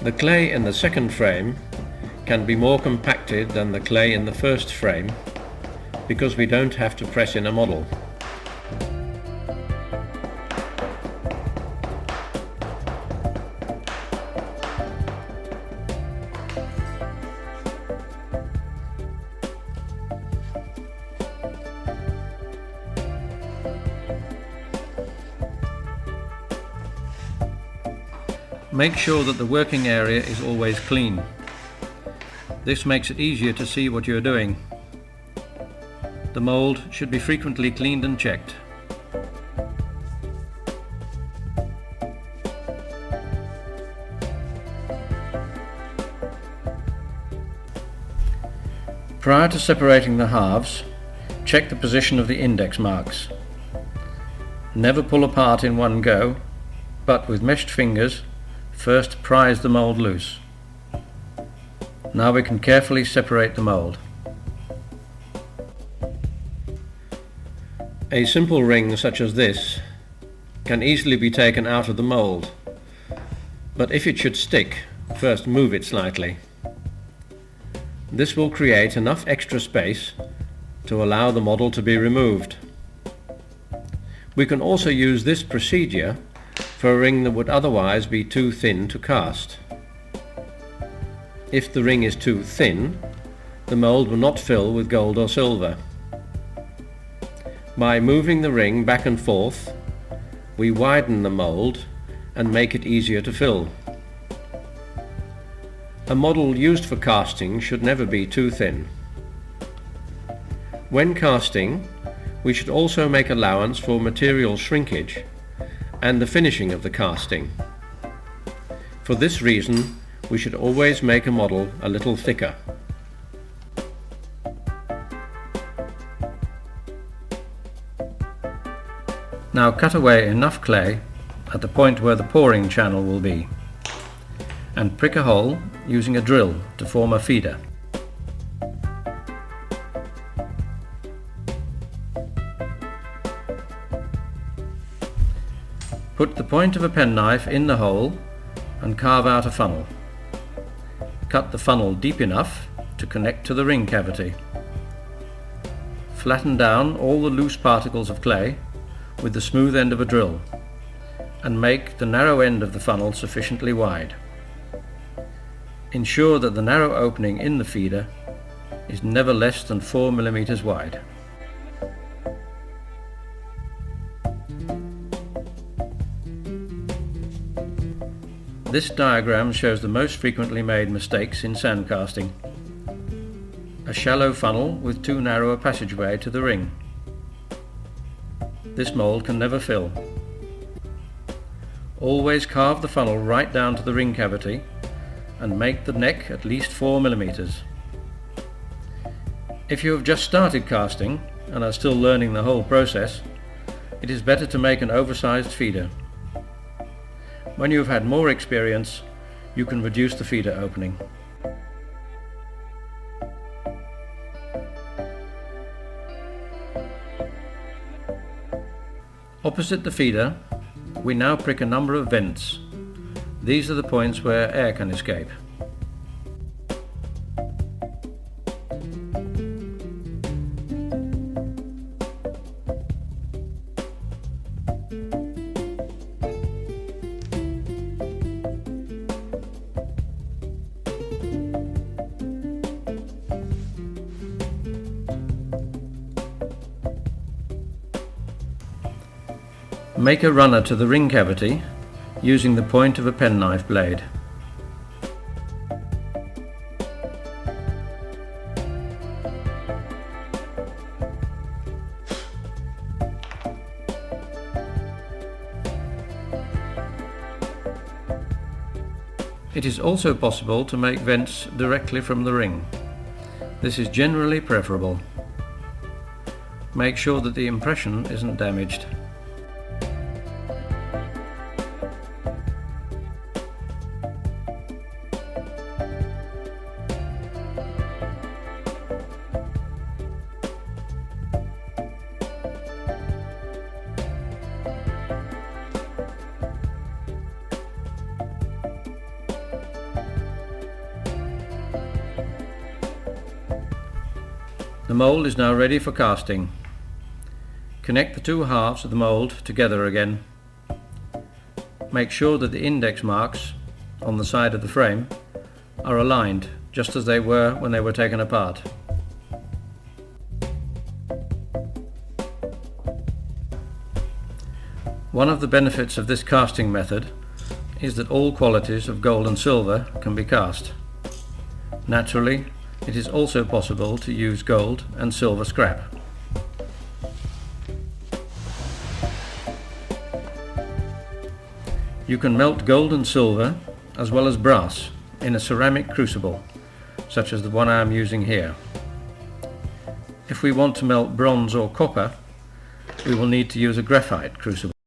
The clay in the second frame can be more compacted than the clay in the first frame because we don't have to press in a model. Make sure that the working area is always clean. This makes it easier to see what you are doing. The mould should be frequently cleaned and checked. Prior to separating the halves, check the position of the index marks. Never pull apart in one go, but with meshed fingers, first prise the mould loose. Now we can carefully separate the mould. A simple ring such as this can easily be taken out of the mould, but if it should stick, first move it slightly. This will create enough extra space to allow the model to be removed. We can also use this procedure for a ring that would otherwise be too thin to cast. If the ring is too thin, the mould will not fill with gold or silver. By moving the ring back and forth, we widen the mould and make it easier to fill. A model used for casting should never be too thin. When casting, we should also make allowance for material shrinkage and the finishing of the casting. For this reason, we should always make a model a little thicker. Now cut away enough clay at the point where the pouring channel will be, and prick a hole using a drill to form a feeder. Put the point of a penknife in the hole and carve out a funnel. Cut the funnel deep enough to connect to the ring cavity. Flatten down all the loose particles of clay with the smooth end of a drill and make the narrow end of the funnel sufficiently wide. Ensure that the narrow opening in the feeder is never less than 4 mm wide. This diagram shows the most frequently made mistakes in sand casting. A shallow funnel with too narrow a passageway to the ring. This mould can never fill. Always carve the funnel right down to the ring cavity and make the neck at least 4 mm. If you have just started casting and are still learning the whole process, it is better to make an oversized feeder. When you have had more experience, you can reduce the feeder opening. Opposite the feeder, we now prick a number of vents. These are the points where air can escape. Make a runner to the ring cavity using the point of a penknife blade. It is also possible to make vents directly from the ring. This is generally preferable. Make sure that the impression isn't damaged. The mould is now ready for casting. Connect the two halves of the mould together again. Make sure that the index marks on the side of the frame are aligned just as they were when they were taken apart. One of the benefits of this casting method is that all qualities of gold and silver can be cast. Naturally, it is also possible to use gold and silver scrap. You can melt gold and silver as well as brass in a ceramic crucible, such as the one I am using here. If we want to melt bronze or copper, we will need to use a graphite crucible.